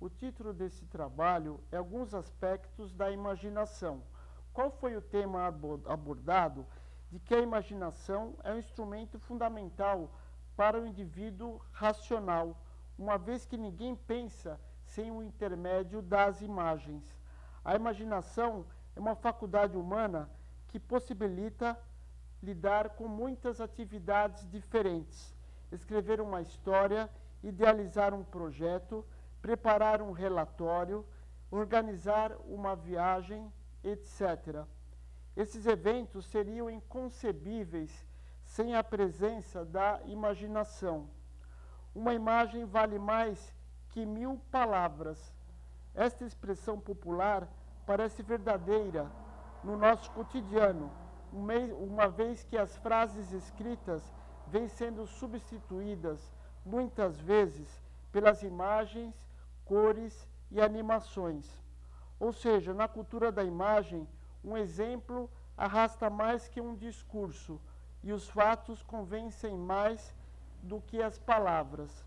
O título desse trabalho é Alguns Aspectos da Imaginação. Qual foi o tema abordado? De que a imaginação é um instrumento fundamental para o indivíduo racional, uma vez que ninguém pensa sem o intermédio das imagens. A imaginação é uma faculdade humana que possibilita lidar com muitas atividades diferentes, escrever uma história, idealizar um projeto, preparar um relatório, organizar uma viagem, etc. Esses eventos seriam inconcebíveis sem a presença da imaginação. Uma imagem vale mais que 1000 palavras. Esta expressão popular parece verdadeira no nosso cotidiano, uma vez que as frases escritas vêm sendo substituídas, muitas vezes, pelas imagens, cores e animações. Ou seja, na cultura da imagem, um exemplo arrasta mais que um discurso, e os fatos convencem mais do que as palavras.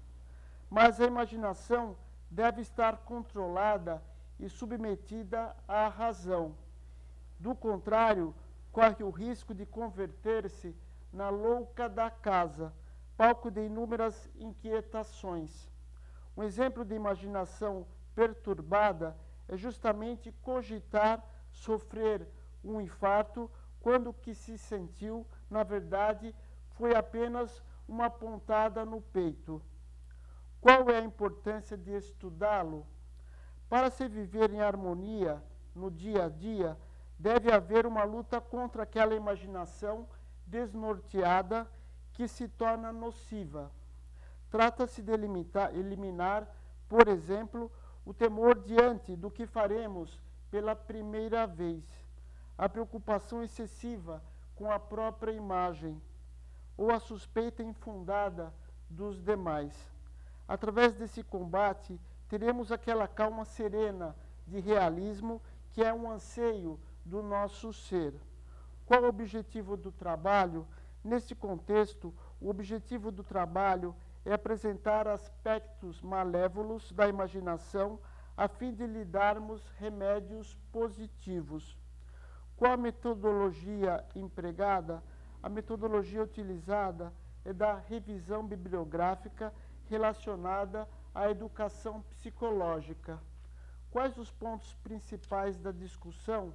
Mas a imaginação deve estar controlada e submetida à razão. Do contrário, corre o risco de converter-se na louca da casa, palco de inúmeras inquietações. Um exemplo de imaginação perturbada é justamente cogitar sofrer um infarto quando o que se sentiu, na verdade, foi apenas uma pontada no peito. Qual é a importância de estudá-lo? Para se viver em harmonia no dia a dia, deve haver uma luta contra aquela imaginação desnorteada que se torna nociva. Trata-se de eliminar, por exemplo, o temor diante do que faremos pela primeira vez, a preocupação excessiva com a própria imagem, ou a suspeita infundada dos demais. Através desse combate, teremos aquela calma serena de realismo que é um anseio do nosso ser. Qual o objetivo do trabalho? Neste contexto, o objetivo do trabalho é apresentar aspectos malévolos da imaginação a fim de lhe darmos remédios positivos. Qual a metodologia empregada? A metodologia utilizada é da revisão bibliográfica relacionada à educação psicológica. Quais os pontos principais da discussão?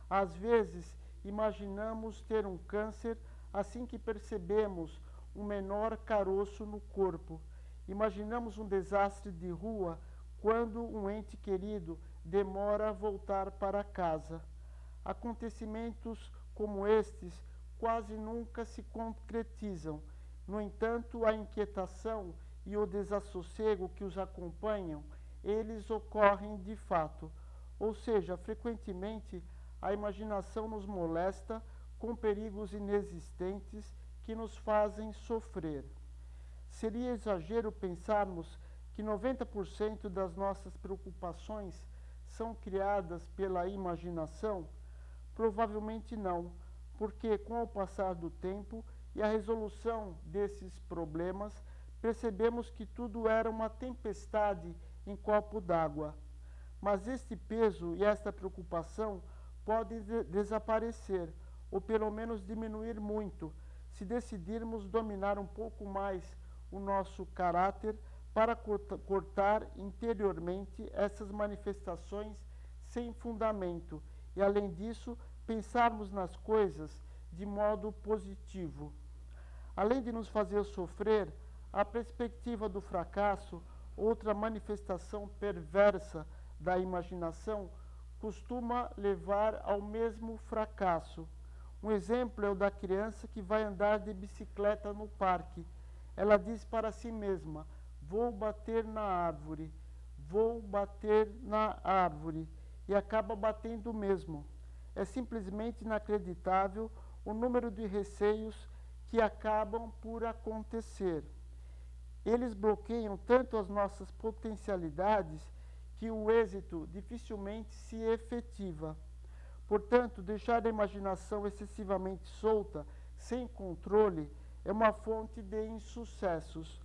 Às vezes, imaginamos ter um câncer assim que percebemos um menor caroço no corpo. Imaginamos um desastre de rua quando um ente querido demora a voltar para casa. Acontecimentos como estes quase nunca se concretizam. No entanto, a inquietação e o desassossego que os acompanham, eles ocorrem de fato. Ou seja, frequentemente a imaginação nos molesta com perigos inexistentes que nos fazem sofrer. Seria exagero pensarmos que 90% das nossas preocupações são criadas pela imaginação? Provavelmente não, porque com o passar do tempo e a resolução desses problemas, percebemos que tudo era uma tempestade em copo d'água. Mas este peso e esta preocupação podem desaparecer, ou pelo menos diminuir muito, se decidirmos dominar um pouco mais o nosso caráter para cortar interiormente essas manifestações sem fundamento e, além disso, pensarmos nas coisas de modo positivo. Além de nos fazer sofrer, a perspectiva do fracasso, outra manifestação perversa da imaginação, costuma levar ao mesmo fracasso. Um exemplo é o da criança que vai andar de bicicleta no parque. Ela diz para si mesma: vou bater na árvore, vou bater na árvore, e acaba batendo mesmo. É simplesmente inacreditável o número de receios que acabam por acontecer. Eles bloqueiam tanto as nossas potencialidades que o êxito dificilmente se efetiva. Portanto, deixar a imaginação excessivamente solta, sem controle, é uma fonte de insucessos.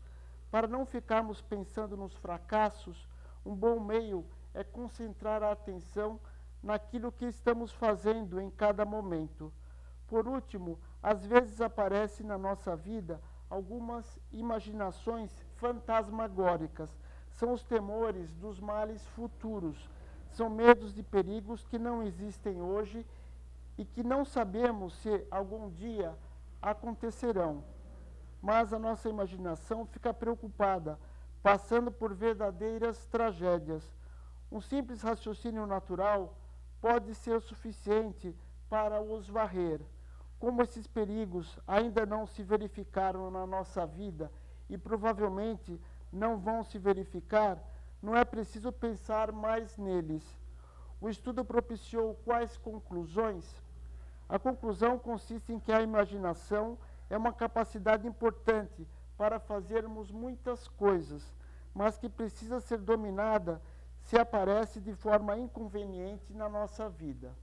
Para não ficarmos pensando nos fracassos, Um bom meio é concentrar a atenção naquilo que estamos fazendo em cada momento. Por último, às vezes aparecem na nossa vida algumas imaginações fantasmagóricas. São os temores dos males futuros. São medos de perigos que não existem hoje e que não sabemos se algum dia acontecerão. Mas a nossa imaginação fica preocupada, passando por verdadeiras tragédias. Um simples raciocínio natural pode ser suficiente para os varrer. Como esses perigos ainda não se verificaram na nossa vida e provavelmente não vão se verificar, não é preciso pensar mais neles. O estudo propiciou quais conclusões? A conclusão consiste em que a imaginação é uma capacidade importante para fazermos muitas coisas, mas que precisa ser dominada se aparece de forma inconveniente na nossa vida.